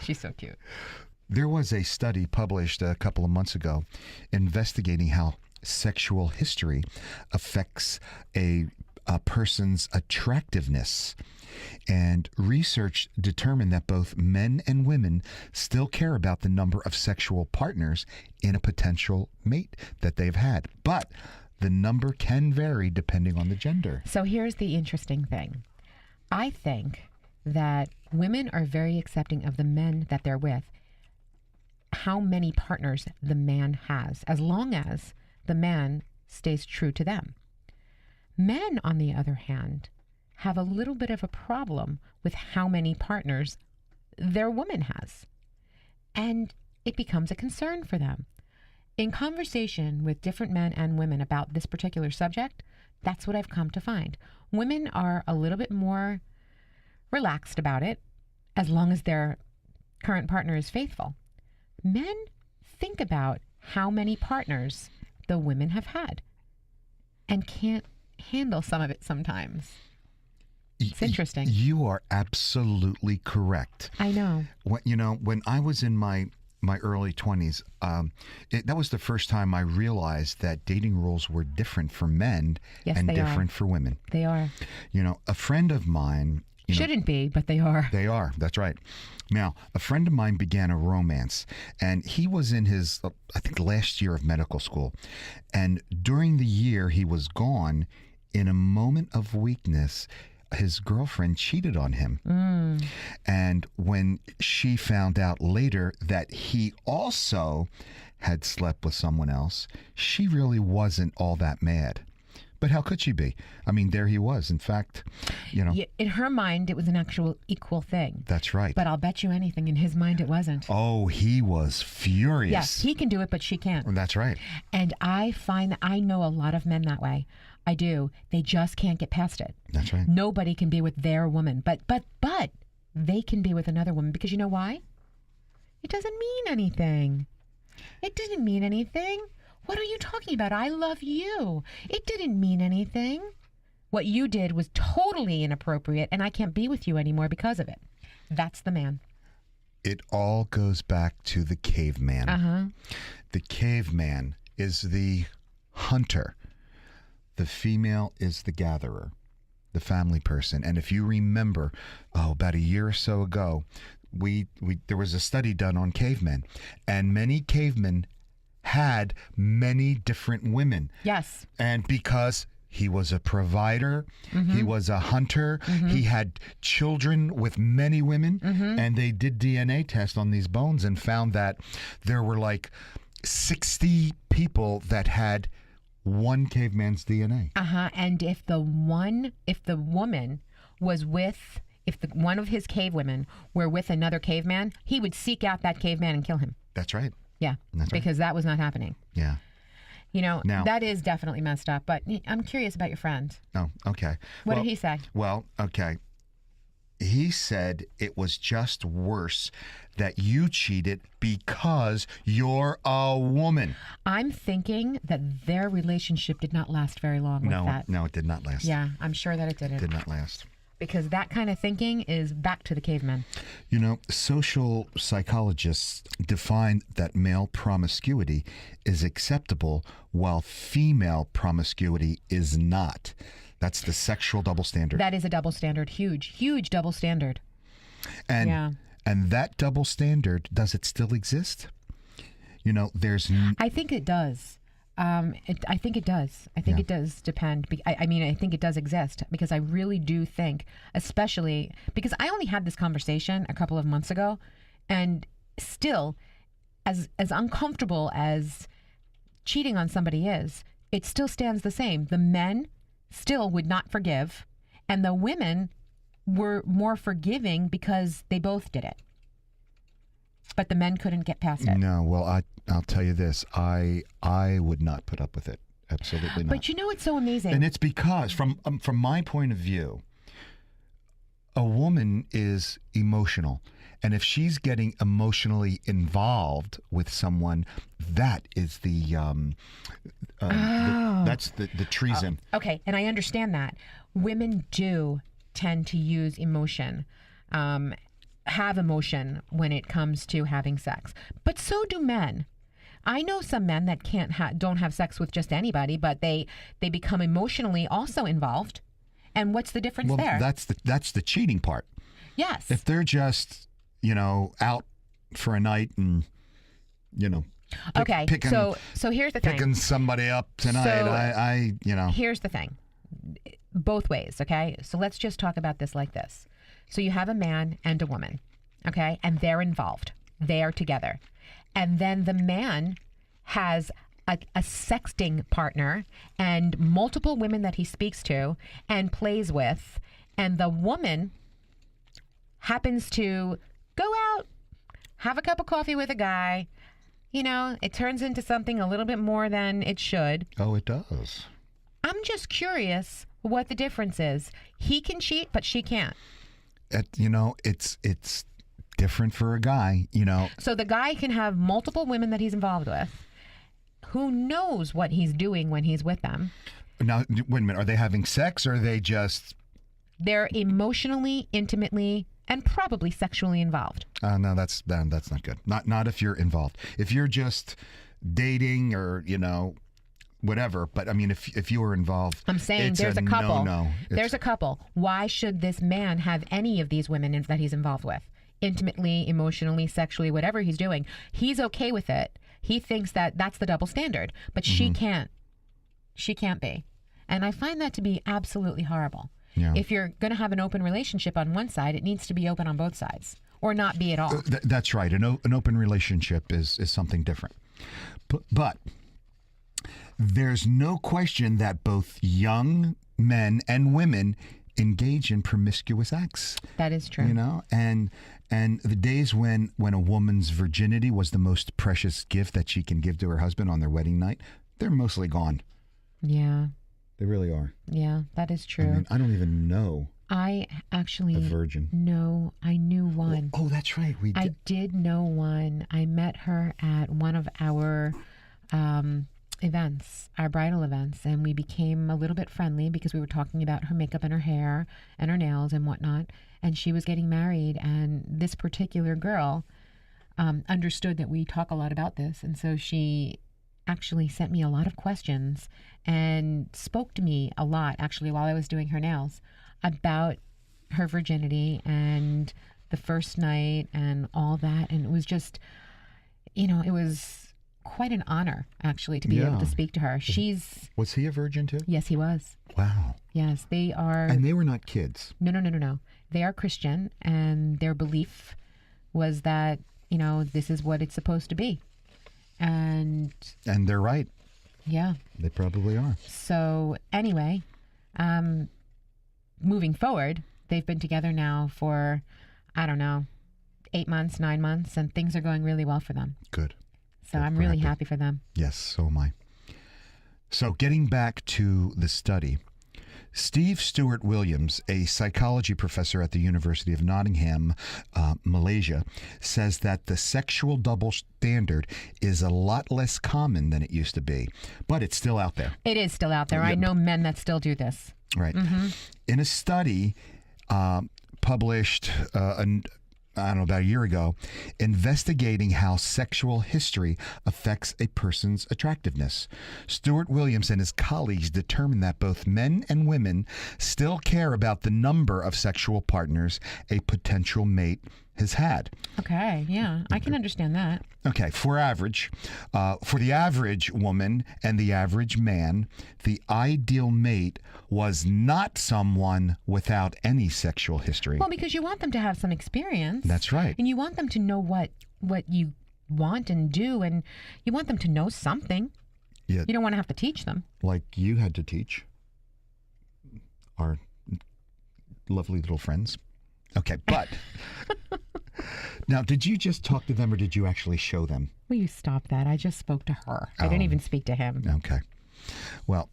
She's so cute. There was a study published a couple of months ago investigating how sexual history affects a person's attractiveness. And research determined that both men and women still care about the number of sexual partners in a potential mate that they've had. But the number can vary depending on the gender. So here's the interesting thing. I think that women are very accepting of the men that they're with, how many partners the man has, as long as the man stays true to them. Men, on the other hand, have a little bit of a problem with how many partners their woman has. And it becomes a concern for them. In conversation with different men and women about this particular subject, that's what I've come to find. Women are a little bit more relaxed about it as long as their current partner is faithful. Men think about how many partners the women have had and can't handle some of it sometimes. It's interesting. You are absolutely correct. I know. When I was in my early 20s, that was the first time I realized that dating rules were different for men and different for women. They are. A friend of mine... Shouldn't be, but they are. They are. That's right. Now, a friend of mine began a romance, and he was in his, I think, last year of medical school. And during the year he was gone, in a moment of weakness, his girlfriend cheated on him. And when she found out later that he also had slept with someone else, she really wasn't all that mad. But how could she be? I mean, there he was. In fact, in her mind, it was an actual equal thing. That's right. But I'll bet you anything, in his mind, it wasn't. Oh, he was furious. Yes, he can do it, but she can't. That's right. And I find that I know a lot of men that way. I do. They just can't get past it. That's right. Nobody can be with their woman, but they can be with another woman, because you know why? It doesn't mean anything. It didn't mean anything. What are you talking about? I love you. It didn't mean anything. What you did was totally inappropriate, and I can't be with you anymore because of it. That's the man. It all goes back to the caveman. Uh-huh. The caveman is the hunter. The female is the gatherer, the family person. And if you remember, about a year or so ago, there was a study done on cavemen, and many cavemen had many different women. Yes. And because he was a provider, he was a hunter, he had children with many women, and they did DNA tests on these bones and found that there were like 60 people that had one caveman's DNA. And if one of his cave women were with another caveman, he would seek out that caveman and kill him. That's right. Yeah, That's right. because that was not happening. Yeah. Now, that is definitely messed up, but I'm curious about your friend. Oh, okay. What did he say? Well, okay. He said it was just worse that you cheated because you're a woman. I'm thinking that their relationship did not last very long with that. No, it did not last. Yeah, I'm sure that it didn't. It did not last. Because that kind of thinking is back to the cavemen. Social psychologists define that male promiscuity is acceptable while female promiscuity is not. That's the sexual double standard. That is a double standard. Huge double standard. And that double standard, does it still exist? I think it does. I think it does. I think it does depend. I think it does exist, because I really do think, especially because I only had this conversation a couple of months ago, and still, as uncomfortable as cheating on somebody is, it still stands the same. The men still would not forgive, and the women were more forgiving because they both did it. But the men couldn't get past it. No, well, I'll tell you this. I would not put up with it. Absolutely not. But it's so amazing. And it's because, from my point of view, a woman is emotional. And if she's getting emotionally involved with someone, that is that's the treason. Okay, and I understand that. Women do tend to use emotion. Have emotion when it comes to having sex, but so do men. I know some men that don't have sex with just anybody, but they become emotionally also involved. And what's the difference there? That's the cheating part. Yes. If they're just out for a night and okay. So here's the thing. Picking somebody up tonight. Here's the thing. Both ways. Okay. So let's just talk about this like this. So you have a man and a woman, okay? And they're involved. They are together. And then the man has a sexting partner and multiple women that he speaks to and plays with, and the woman happens to go out, have a cup of coffee with a guy, it turns into something a little bit more than it should. Oh, it does. I'm just curious what the difference is. He can cheat, but she can't. It's different for a guy, So the guy can have multiple women that he's involved with. Who knows what he's doing when he's with them? Now, wait a minute. Are they having sex or are they just... They're emotionally, intimately, and probably sexually involved. No, that's not good. Not if you're involved. If you're just dating or, whatever. But, I mean, if you were involved... I'm saying there's a couple. There's a couple. Why should this man have any of these women that he's involved with? Intimately, emotionally, sexually, whatever he's doing. He's okay with it. He thinks that that's the double standard, but she can't. She can't be. And I find that to be absolutely horrible. Yeah. If you're going to have an open relationship on one side, it needs to be open on both sides or not be at all. That's right. An open relationship is something different. But there's no question that both young men and women engage in promiscuous acts. That is true. And the days when a woman's virginity was the most precious gift that she can give to her husband on their wedding night, they're mostly gone. Yeah. They really are. Yeah, that is true. I mean, I don't even know I actually a virgin. No, I knew one. Oh, that's right. I did know one. I met her at one of our events, our bridal events, and we became a little bit friendly because we were talking about her makeup and her hair and her nails and whatnot. And she was getting married, and this particular girl understood that we talk a lot about this, and so she actually sent me a lot of questions and spoke to me a lot, actually, while I was doing her nails about her virginity and the first night and all that. And it was just, it was quite an honor, actually, to be able to speak to her. Was he a virgin too? Yes, he was. Wow. Yes, they are. And they were not kids. No. They are Christian, and their belief was that, this is what it's supposed to be. And they're right. Yeah. They probably are. So anyway, moving forward, they've been together now for, 8 months, 9 months, and things are going really well for them. Good. So I'm really happy for them. Yes, so am I. So getting back to the study, Steve Stewart Williams, a psychology professor at the University of Nottingham, Malaysia, says that the sexual double standard is a lot less common than it used to be, but it's still out there. It is still out there. I know men that still do this. Right. Mm-hmm. In a study published about a year ago, investigating how sexual history affects a person's attractiveness, Stewart Williams and his colleagues determined that both men and women still care about the number of sexual partners a potential mate has had. Okay, yeah, I can understand that. Okay, for the average woman and the average man, the ideal mate was not someone without any sexual history. Well, because you want them to have some experience. That's right. And you want them to know what you want and do, and you want them to know something. Yeah. You don't want to have to teach them. Like you had to teach our lovely little friends. Okay, but now, did you just talk to them or did you actually show them? Will you stop that? I just spoke to her. I didn't even speak to him. Okay. Well,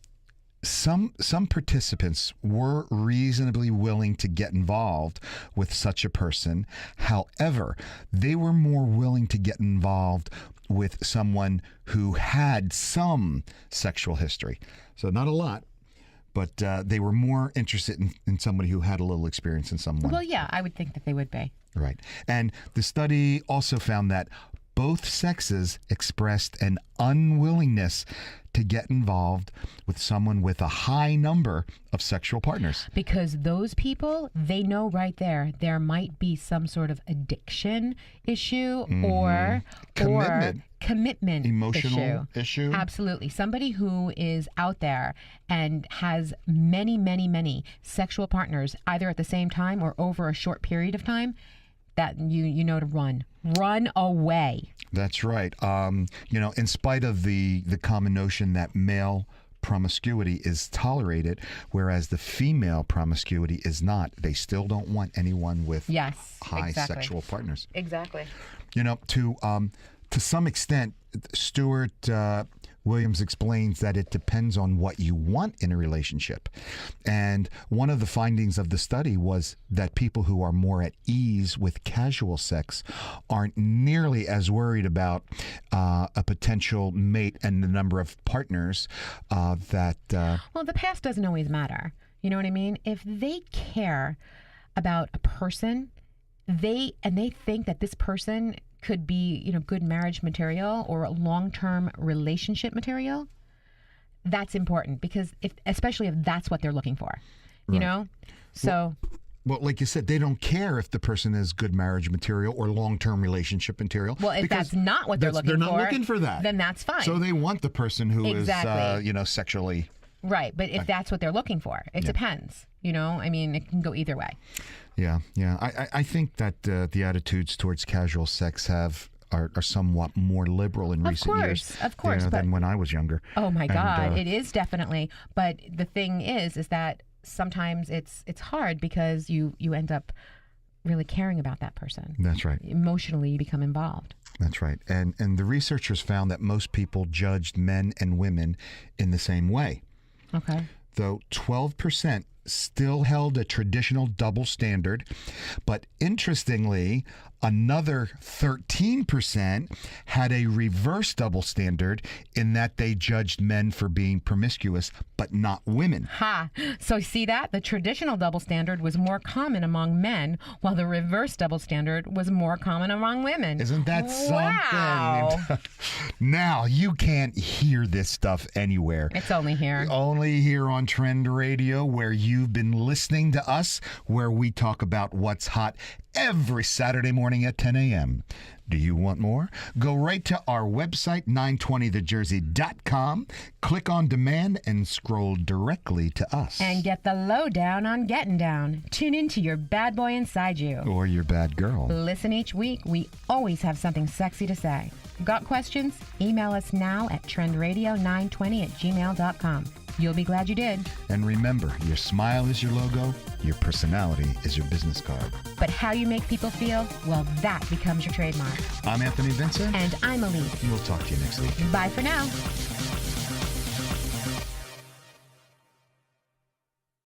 some participants were reasonably willing to get involved with such a person. However, they were more willing to get involved with someone who had some sexual history. So not a lot. But they were more interested in somebody who had a little experience in someone. Well, yeah, I would think that they would be. Right. And the study also found that both sexes expressed an unwillingness to get involved with someone with a high number of sexual partners. Because those people, they know right there might be some sort of addiction issue or commitment emotional issue. Absolutely. Somebody who is out there and has many, many, many sexual partners, either at the same time or over a short period of time, that you know to run away. That's right. In spite of the common notion that male promiscuity is tolerated, whereas the female promiscuity is not, they still don't want anyone with high sexual partners. Exactly. To some extent, Stuart Williams explains that it depends on what you want in a relationship. And one of the findings of the study was that people who are more at ease with casual sex aren't nearly as worried about a potential mate and the number of partners Well, the past doesn't always matter. You know what I mean? If they care about a person, they think that this person could be, good marriage material or long-term relationship material, that's important because especially if that's what they're looking for, you know? So. Well, like you said, they don't care if the person is good marriage material or long-term relationship material. Well, if that's not what they're looking for. They're not looking for that. Then that's fine. So they want the person who is, sexually. Right, but if that's what they're looking for, it depends. It can go either way. Yeah. I think that the attitudes towards casual sex are somewhat more liberal in recent years. Of course, than when I was younger. Oh my God, it is definitely. But the thing is that sometimes it's hard because you end up really caring about that person. That's right. Emotionally, you become involved. That's right. And the researchers found that most people judged men and women in the same way. Okay. Though 12% still held a traditional double standard, but interestingly, another 13% had a reverse double standard in that they judged men for being promiscuous, but not women. So see that? The traditional double standard was more common among men, while the reverse double standard was more common among women. Isn't that something? Wow. Now, you can't hear this stuff anywhere. It's only here. Only here on Trend Radio, where you've been listening to us, where we talk about what's hot every Saturday morning at 10 a.m. Do you want more? Go right to our website, 920thejersey.com, click on demand, and scroll directly to us. And get the lowdown on getting down. Tune into your bad boy inside you. Or your bad girl. Listen each week. We always have something sexy to say. Got questions? Email us now at trendradio920@gmail.com. You'll be glad you did. And remember, your smile is your logo, your personality is your business card. But how you make people feel, well, that becomes your trademark. I'm Anthony Vincent. And I'm Elise. We'll talk to you next week. Bye for now.